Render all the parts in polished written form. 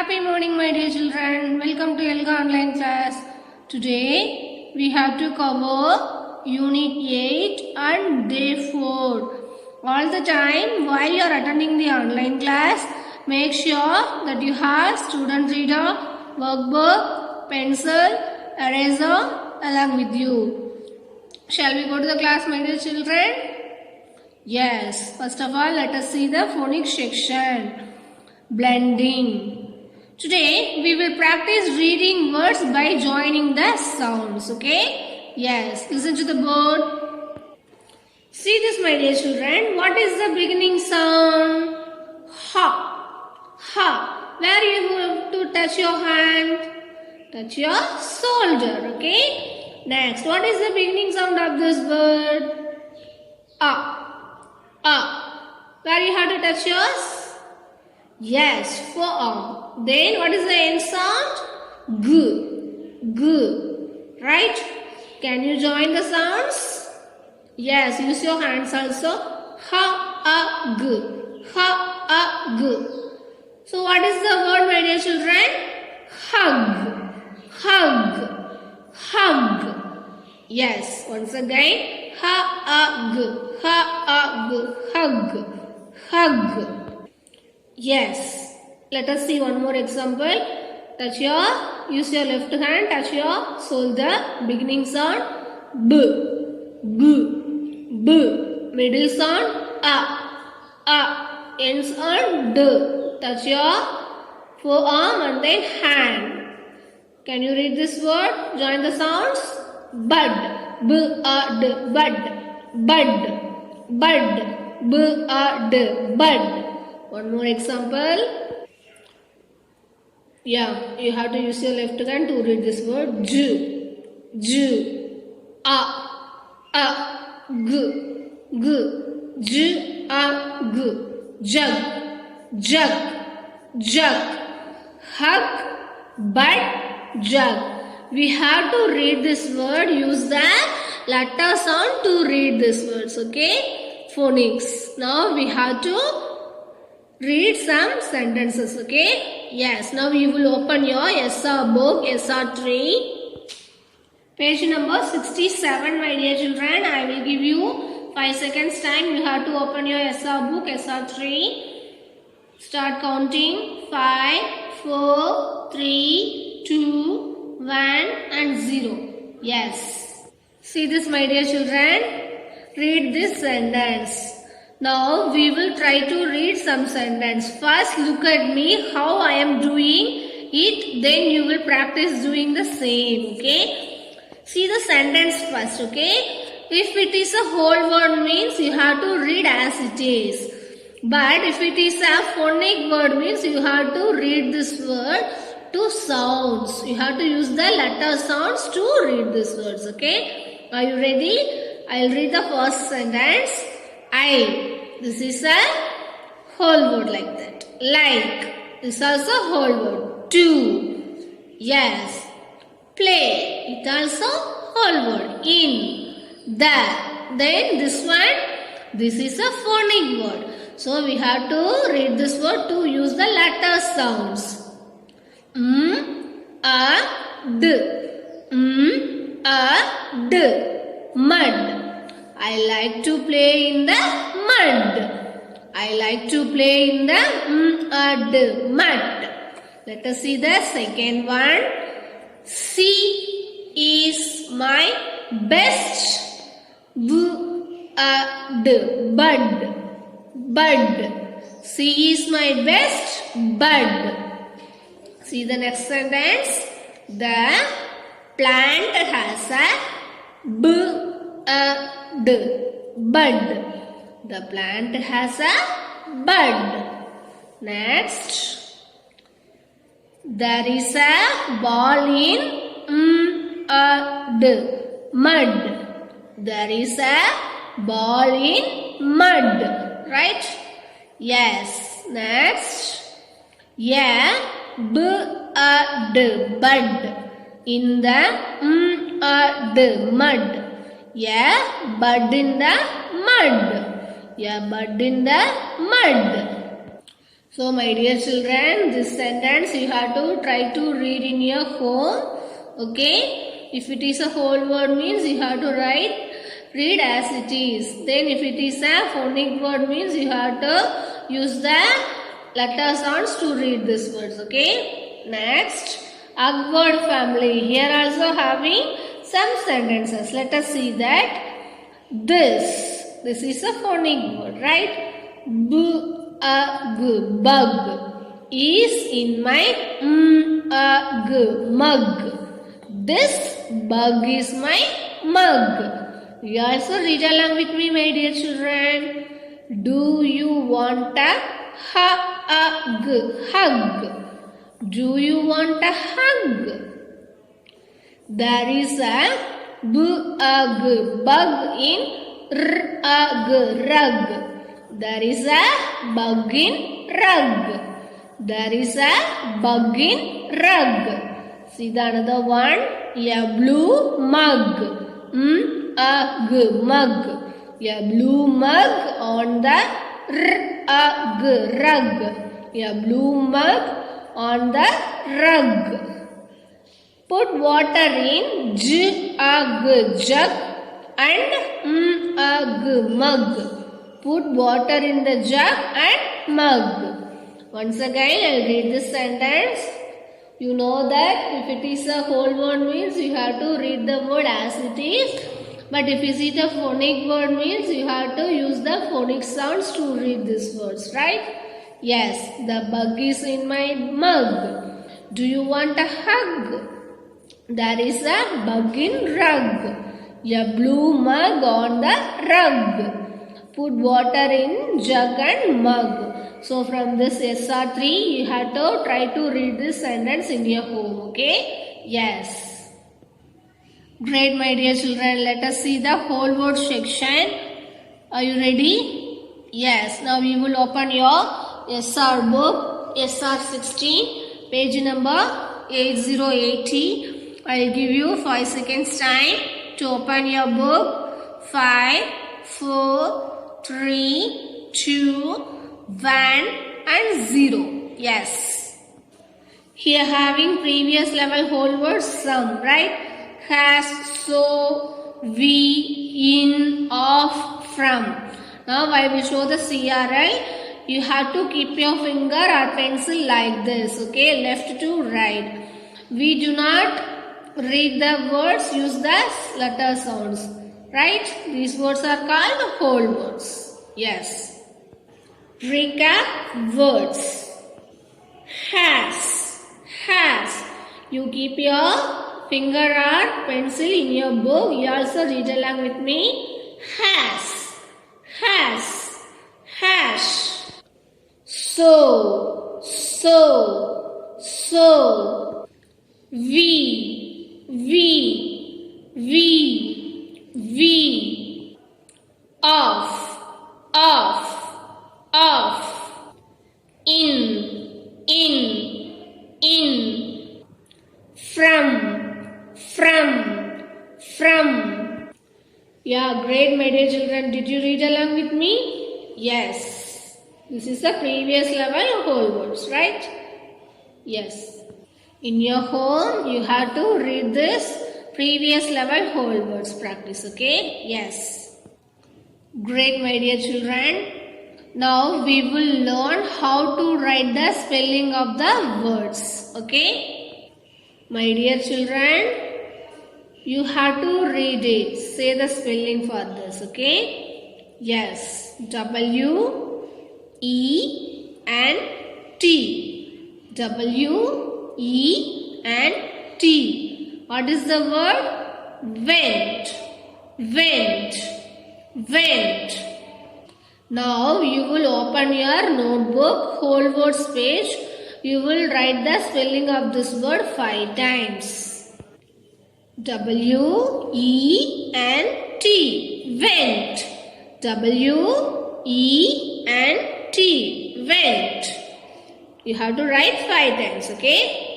Happy morning, my dear children. Welcome to Elga online class. Today we have to cover Unit 8 and Day 4. All the time while you are attending the online class, make sure that you have student reader, workbook, pencil, eraser along with you. Shall we go to the class, my dear children? Yes. First of all, let us see the phonics section. Blending. Today we will practice reading words by joining the sounds. Okay? Yes. Listen to the board. See this, my dear children. What is the beginning sound? Ha. Ha. Where you have to touch your hand? Touch your shoulder. Okay? Next, what is the beginning sound of this word? Where you have to touch yours? Yes, forearm. Then what is the end sound? G. G. Right? Can you join the sounds? Yes, use your hands also. Ha, a, g. Ha, a, g. So what is the word, my dear children? Hug. Hug. Hug. Yes, once again. Ha, a, g. Ha, a, g. Hug. Hug. Yes. Let us see one more example. Use your left hand, touch your shoulder. Beginning sound, B. B. B. Middle sound, A. End sound, D. Touch your forearm and then hand. Can you read this word? Join the sounds. Bud. B-A-D. Bud. Bud. Bud. B-A-D. Bud. One more example. Yeah, you have to use your left hand to read this word. Ju. Ju. A. G. G. Ju. A. G. Jug. Jug. Jug. Hug. Bud. Jug. We have to read this word. Use the letter sound to read this words. Okay? Phonics. Now we have to read some sentences, okay? Yes, now you will open your SR book, SR3. Page number 67, my dear children. I will give you 5 seconds time. You have to open your SR book, SR3. Start counting. 5, 4, 3, 2, 1 and 0. Yes. See this, my dear children. Read this sentence. Now we will try to read some sentence. First look at me how I am doing it. Then you will practice doing the same. Okay. See the sentence first. Okay. If it is a whole word means you have to read as it is. But if it is a phonic word means you have to read this word to sounds. You have to use the letter sounds to read these words. Okay. Are you ready? I will read the first sentence. I. This is a whole word like that. Like. This is also whole word. To. Yes. Play. It also whole word. In. The. Then this one. This is a phonic word. So we have to read this word to use the letter sounds. A. D. A. D. Mud. I like to play in the mud. I like to play in the mud. Let us see the second one. She is my best bud. Bud. She is my best bud. See the next sentence. The plant has a bud. The plant has a bud. Next. There is a ball in mud. There is a ball in mud. Right? Yes. Next. Yeah. Bud. In the mud. Yeah, bud in the mud. Yeah, bud in the mud. So my dear children, this sentence you have to try to read in your home. Okay. If it is a whole word means you have to read as it is. Then if it is a phonic word means you have to use the letter sounds to read these words. Okay. Next, word family. Here also having some sentences. Let us see that. This is a phonic word, right? Bug is in my mug. This bug is my mug. You also read along with me, my dear children. Do you want a hug? Do you want a hug? There is a bug in rug. There is a bug in rug. There is a bug in rug. See the another one. A blue mug. Mug. A blue mug on the rug. A blue mug on the rug. Put water in jug and mug. Put water in the jug and mug. Once again, I will read this sentence. You know that if it is a whole word means you have to read the word as it is. But if it is a phonic word means you have to use the phonic sounds to read these words, right? Yes, the bug is in my mug. Do you want a hug? There is a bug in rug. A blue mug on the rug. Put water in jug and mug. So from this SR3, you have to try to read this sentence in your home. Okay? Yes. Great, my dear children. Let us see the whole word section. Are you ready? Yes. Now we will open your SR book, SR16, page number 8080. I will give you 5 seconds time to open your book. 5, 4, 3, 2, 1 and 0. Yes. Here having previous level whole word sum, right? Has, so, we, in, of, from. Now I will show the CRI. You have to keep your finger or pencil like this. Okay, left to right. We do not read the words, use the letter sounds. Right? These words are called whole words. Yes. Recap words. Has. You keep your finger or pencil in your book. You also read along with me. Has. So. We. Off. In. From. Yeah, great, my dear children. Did you read along with me? Yes. This is the previous level of whole words, right? Yes. In your home, you have to read this previous level whole words practice, okay? Yes. Great, my dear children. Now we will learn how to write the spelling of the words, okay? My dear children, you have to read it. Say the spelling for this, okay? Yes. W, E, and T. W, E, and T. What is the word? Went. Now you will open your notebook, whole words page. You will write the spelling of this word 5 times. W, E, and T. Went. W, E, and T. Went. You have to write 5 times, okay?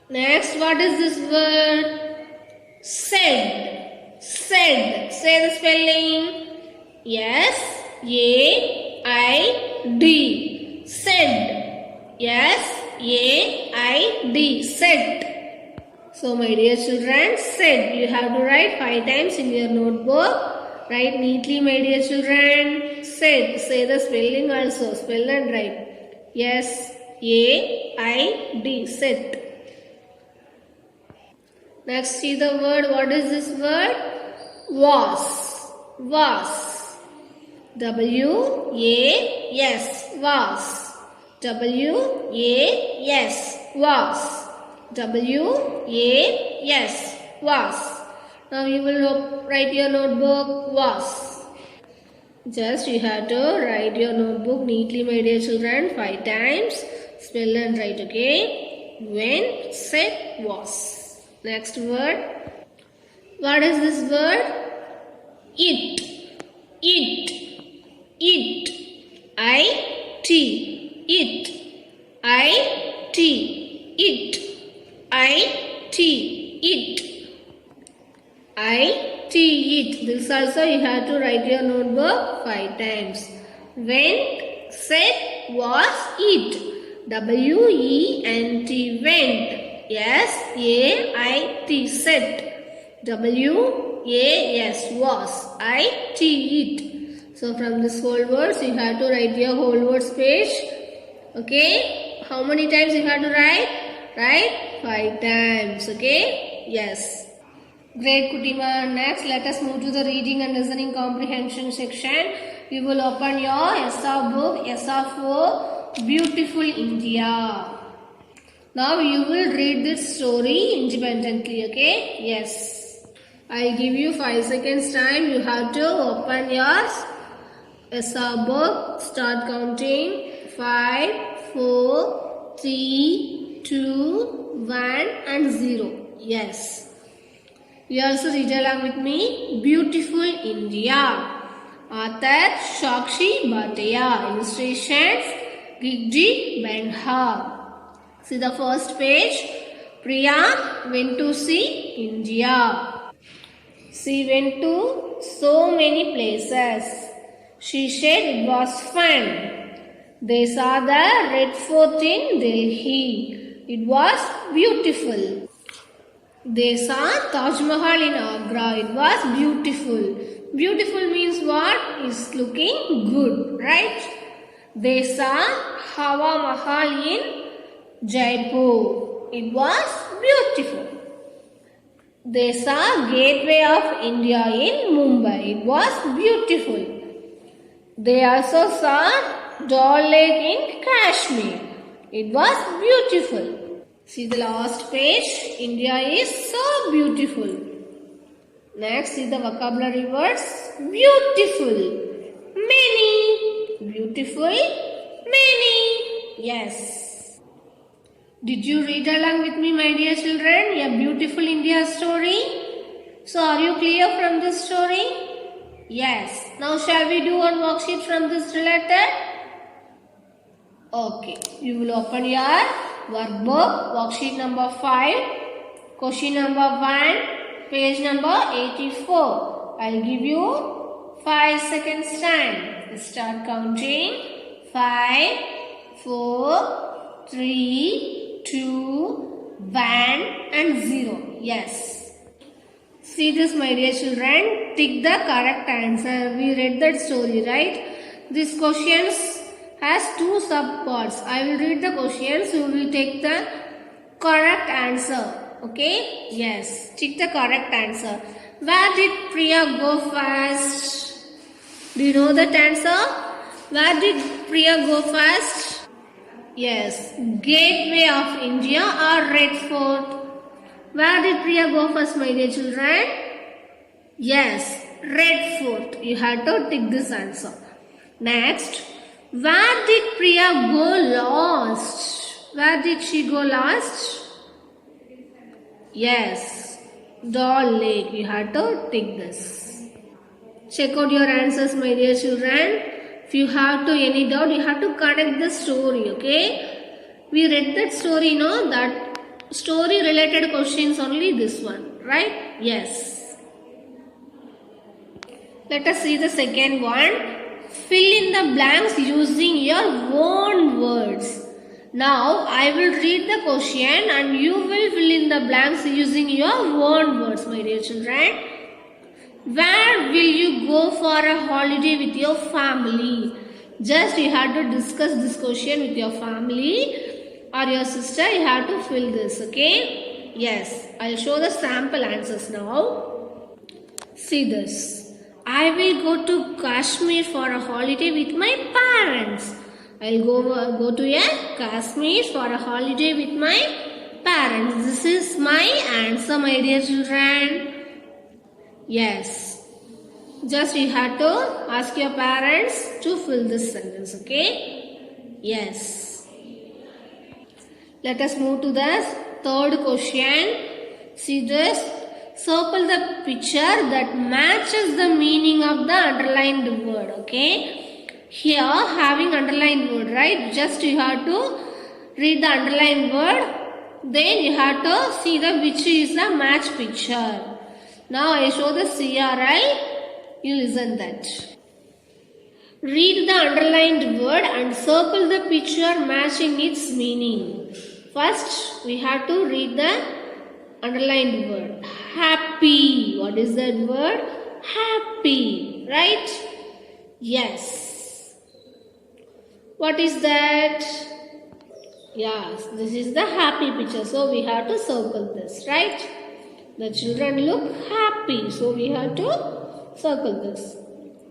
Next, what is this word? Said. Say the spelling. Yes, A, I, D. Said. S-A-I-D. Said. So my dear children, said. You have to write 5 times in your notebook. Write neatly, my dear children. Said. Say the spelling also. Spell and write. S-A-I-D. Said. Next, see the word. What is this word? Was. Was. W-A-S. Was. W-A-S. Was. W-A-S. Was. Now you will write your notebook. Was. Just you have to write your notebook neatly, my dear children. 5 times. Spell and write, okay? When, said, was. Next word. What is this word? It. It. It. I-T. It. I-T. It. I-T. It. I-T. It. This also you have to write your notebook 5 times. Went, said, was, it. W-E-N-T. Went. S-A-I-T. Said. W-A-S. Was. I-T. It. So from this whole words you have to write your whole words page. Okay. How many times you have to write? Write 5 times. Okay. Yes. Great, Kutima. Next, let us move to the reading and listening comprehension section. We will open your ESA book, ESA for Beautiful India. Now you will read this story independently, okay? Yes. I give you 5 seconds time. You have to open your ESA book. Start counting. 5, 4, 3, 2, 1 and 0. Yes. You also read along with me. Beautiful India. Author Shakshi Bhatia. Illustrations Gigji Benha. See the first page. Priya went to see India. She went to so many places. She said it was fun. They saw the Red Fort in Delhi. It was beautiful. They saw Taj Mahal in Agra. It was beautiful. Beautiful means what? It's looking good, right? They saw Hawa Mahal in Jaipur. It was beautiful. They saw Gateway of India in Mumbai. It was beautiful. They also saw Dal Lake in Kashmir. It was beautiful. See the last page. India is so beautiful. Next, see the vocabulary words. Beautiful. Many. Beautiful. Many. Yes. Did you read along with me, my dear children? A beautiful India story. So, are you clear from this story? Yes. Now, shall we do one worksheet from this related? Okay. You will open your workbook, worksheet number 5, question number 1, page number 84. I'll give you 5 seconds time. Start counting. 5, 4, 3, 2, 1 and 0. Yes. See this, my dear children. Tick the correct answer. We read that story, right? These questions has 2 subparts. I will read the questions. You will take the correct answer. Okay? Yes. Tick the correct answer. Where did Priya go first? Do you know that answer? Where did Priya go first? Yes. Gateway of India or Red Fort? Where did Priya go first, my dear children? Yes. Red Fort. You have to tick this answer. Next. Where did Priya go lost? Where did she go lost? Yes. Dal Lake. You have to tick this. Check out your answers, my dear children. If you have to any doubt, you have to connect the story, okay? We read that story, no? That story related questions only this one, right? Yes. Let us see the second one. fill in the blanks using your own words. Now I will read the question and you will fill in the blanks using your own words, my dear children. Where will you go for a holiday with your family? Just you have to discuss this question with your family or your sister. You have to fill this, okay? Yes, I'll show the sample answers now. See this. I will go to Kashmir for a holiday with my parents. I'll go to a Kashmir for a holiday with my parents. This is my answer, my dear children. Yes. Just you have to ask your parents to fill this sentence, okay? Yes. Let us move to the third question. See this. Circle the picture that matches the meaning of the underlined word, okay? Here having underlined word, right? Just you have to read the underlined word. Then you have to see the which is the match picture. Now I show the CRI. You listen that. Read the underlined word and circle the picture matching its meaning. First, we have to read the underlined word. Happy. What is that word? Happy. Right? Yes. What is that? Yes, this is the happy picture. So we have to circle this. Right? The children look happy. So we have to circle this.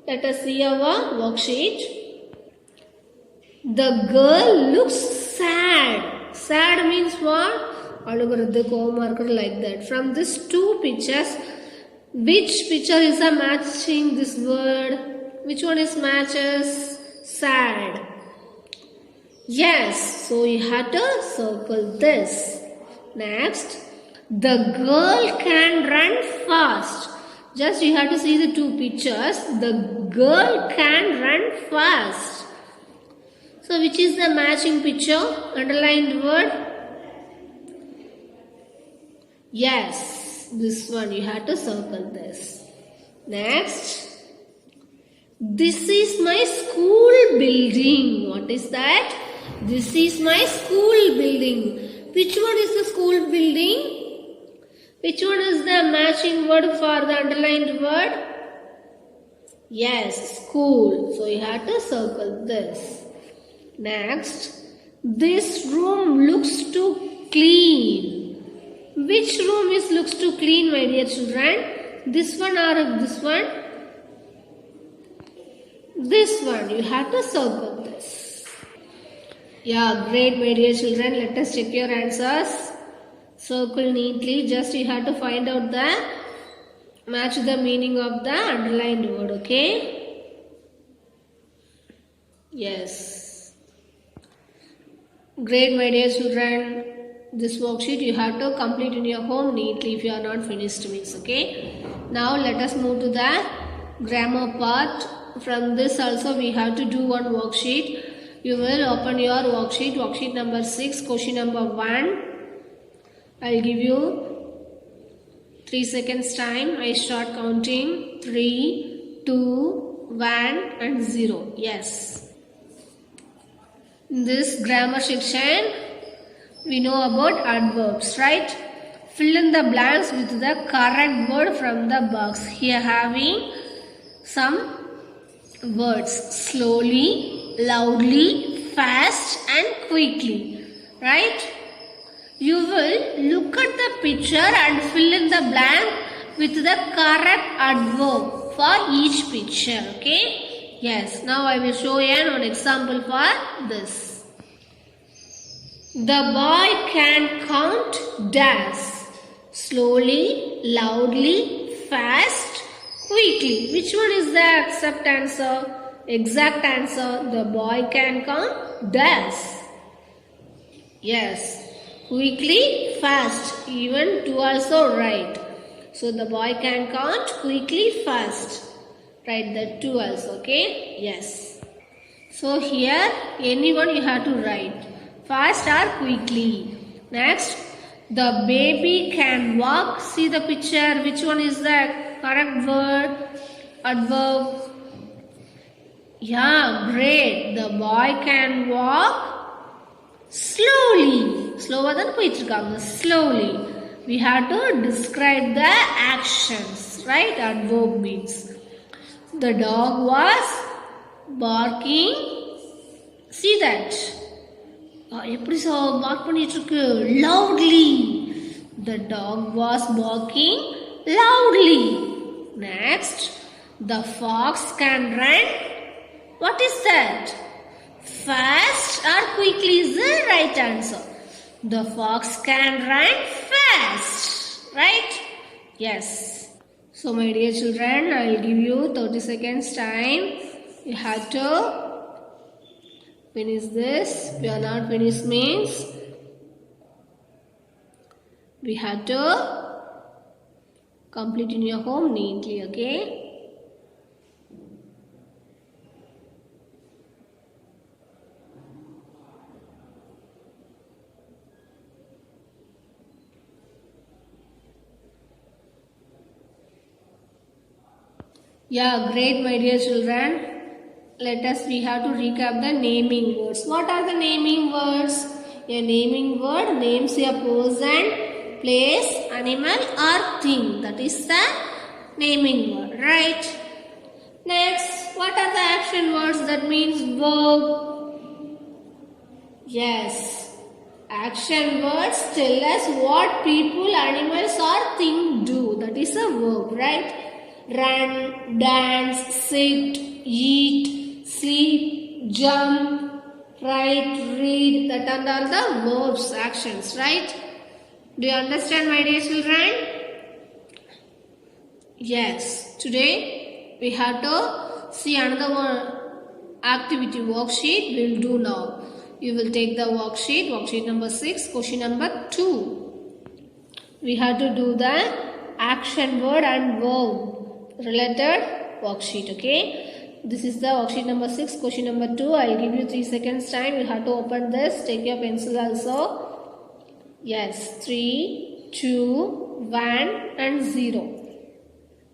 Let us see our worksheet. The girl looks sad. Sad means what? Like that. From these two pictures, which picture is a matching this word? Which one is matches? Sad. Yes. So you have to circle this. Next, the girl can run fast. Just you have to see the two pictures. The girl can run fast. So which is the matching picture? Underlined word? Yes, this one you have to circle this. Next, this is my school building. What is that? This is my school building. Which one is the school building? Which one is the matching word for the underlined word? Yes, school. So you have to circle this. Next, this room looks too clean. Which room looks too clean, my dear children? This one or this one? This one. You have to circle this. Yeah, great, my dear children. Let us check your answers. Circle neatly. Just you have to find out the match the meaning of the underlined word, okay? Yes. Great, my dear children. This worksheet you have to complete in your home neatly if you are not finished means, okay? Now let us move to the grammar part. From this also we have to do one worksheet. You will open your worksheet number 6, question number 1. I'll give you 3 seconds time. I start counting. 3, 2, 1 and 0. Yes. In this grammar section, we know about adverbs, right? Fill in the blanks with the correct word from the box. Here having some words. Slowly, loudly, fast and quickly. Right? You will look at the picture and fill in the blank with the correct adverb for each picture. Okay? Yes. Now I will show you an example for this. The boy can count dash. Slowly, loudly, fast, quickly. Which one is the exact answer? The boy can count dash. Yes. Quickly, fast. Even 2 also right. So the boy can count quickly, fast. Write that 2 also. Okay? Yes. So here anyone you have to write. Fast or quickly. Next, the baby can walk. See the picture. Which one is the correct word? Adverb. Yeah, great. The boy can walk slowly. Slower than போயிட்டிருக்காங்க. Slowly. We have to describe the actions, right? At verb means. The dog was barking. See that? எப்படி bark பண்ணிட்டு இருக்கு? Loudly. The dog was barking loudly. Next, the fox can run. What is that? Fast or quickly is the right answer. The fox can run fast. Right? Yes. So my dear children, I will give you 30 seconds time. You have to finish this. If you are not finished means we have to complete in your home neatly, okay? Yeah, great my dear children. We have to recap the naming words. What are the naming words? A naming word names a person, place, animal or thing. That is the naming word, right? Next, what are the action words? That means verb. Yes, action words tell us what people, animals or thing do. That is a verb, right? Run, dance, sit, eat, sleep, jump, write, read. That are all the verbs, actions, right? Do you understand, my dear children? Yes. Today we have to see another one activity worksheet. We will do now. You will take the worksheet number 6, question number 2. We have to do the action word and verb related worksheet, okay? This is the worksheet number 6, question number 2. I will give you 3 seconds time. You have to open this. Take your pencil also. Yes, 3, 2, 1 and 0.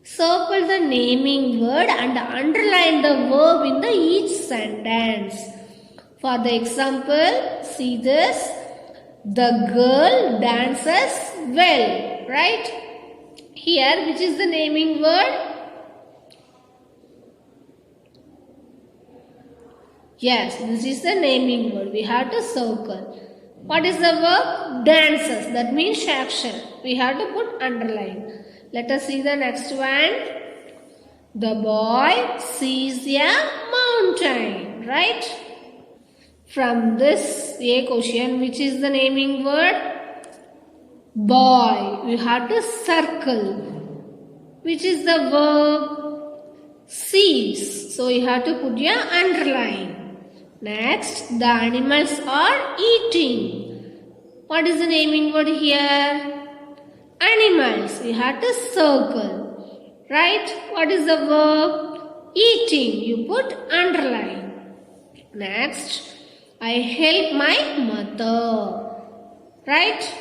Circle the naming word and underline the verb in the each sentence. For the example, see this. The girl dances well, right? Here, which is the naming word? Yes, this is the naming word. We have to circle. What is the verb? Dances. That means action. We have to put underline. Let us see the next one. The boy sees a mountain, right? From this A question, which is the naming word? Boy. We have to circle. Which is the verb? Sees. So you have to put your underline. Next, the animals are eating. What is the naming word here? Animals. You have to circle. Right? What is the verb? Eating. You put underline. Next, I help my mother. Right?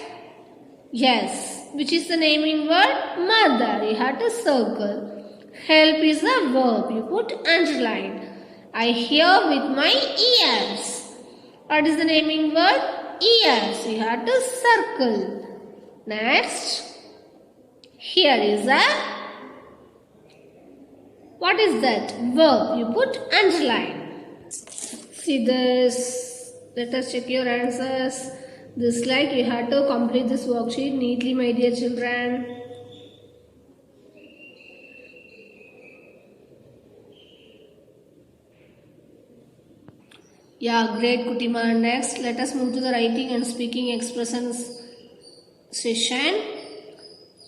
Yes. Which is the naming word? Mother. You have to circle. Help is a verb. You put underline. I hear with my ears. What is the naming word? Ears. You have to circle. Next, here is a, what is that? Verb. You put underline. See this. Let us check your answers. This slide, you have to complete this worksheet neatly, my dear children. Yeah, great Kutima. Next, let us move to the writing and speaking expressions session.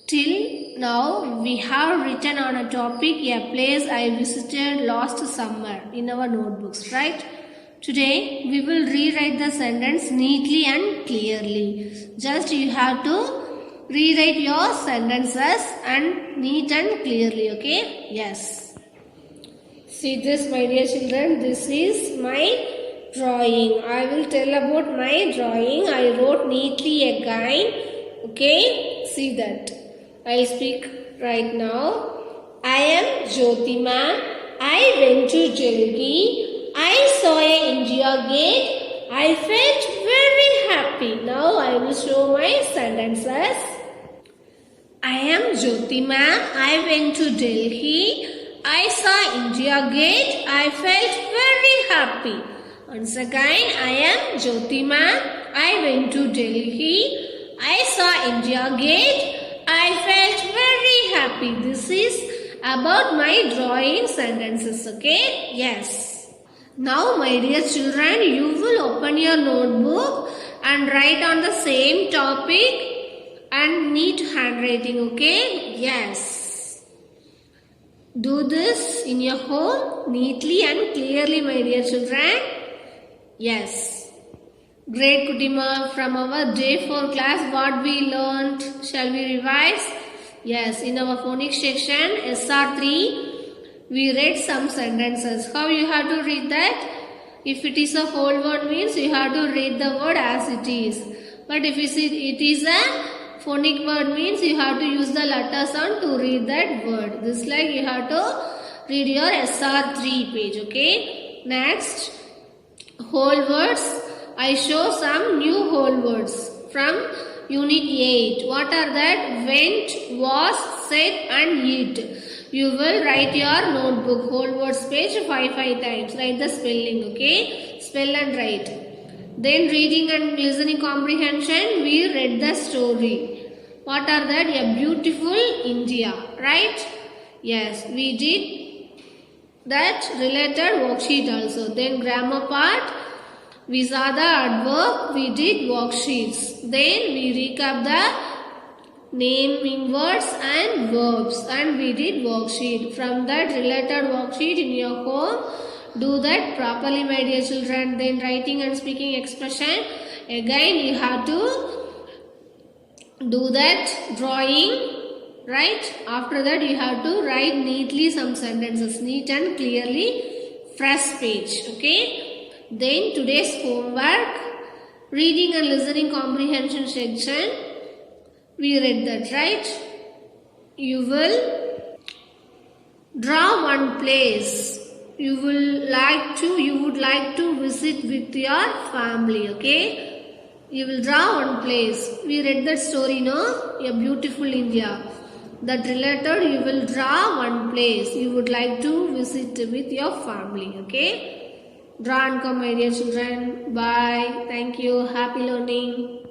Till now, we have written on a topic, a place I visited last summer in our notebooks, right? Today, we will rewrite the sentence neatly and clearly. Just you have to rewrite your sentences and neat and clearly, okay? Yes. See this, my dear children. This is my drawing. I will tell about my drawing. I wrote neatly again. Okay, see that. I will speak right now. I am Jyotima. I went to Delhi. I saw a India gate. I felt very happy. Now I will show my sentences. I am Jyoti ma'am. I went to Delhi. I saw India gate. I felt very happy. Once again, I am Jyoti ma'am. I went to Delhi. I saw India gate. I felt very happy. This is about my drawing sentences, okay? Yes. Now, my dear children, you will open your notebook and write on the same topic and neat handwriting, okay? Yes. Do this in your home neatly and clearly, my dear children. Yes. Great Kutima, from our day 4 class, what we learned, shall we revise? Yes, in our phonics section, SR3, we read some sentences. How you have to read that? If it is a whole word means you have to read the word as it is. But if it is a phonic word means you have to use the letter sound to read that word. This like you have to read your SR3 page, okay? Next, whole words. I show some new whole words from Unit 8. What are that? Went, was, said and eat. You will write your notebook whole words page 5 times. Write the spelling, okay? Spell and write. Then reading and listening comprehension. We read the story. What are that? A beautiful India, right? Yes, we did that related worksheet also. Then grammar part. We saw the adverb, we did worksheets. Then we recap the naming words and verbs and we did worksheet. From that related worksheet in your home, do that properly, my dear children. Then writing and speaking expression. Again you have to do that drawing, right? After that you have to write neatly some sentences, neat and clearly, fresh page, okay? Then today's homework, reading and listening comprehension section, we read that, right? You will draw one place you would like to visit with your family, okay? You will draw one place. We read that story, no? A beautiful India. That related, you will draw one place you would like to visit with your family, okay? Draw and come, my dear children. Bye. Thank you. Happy learning.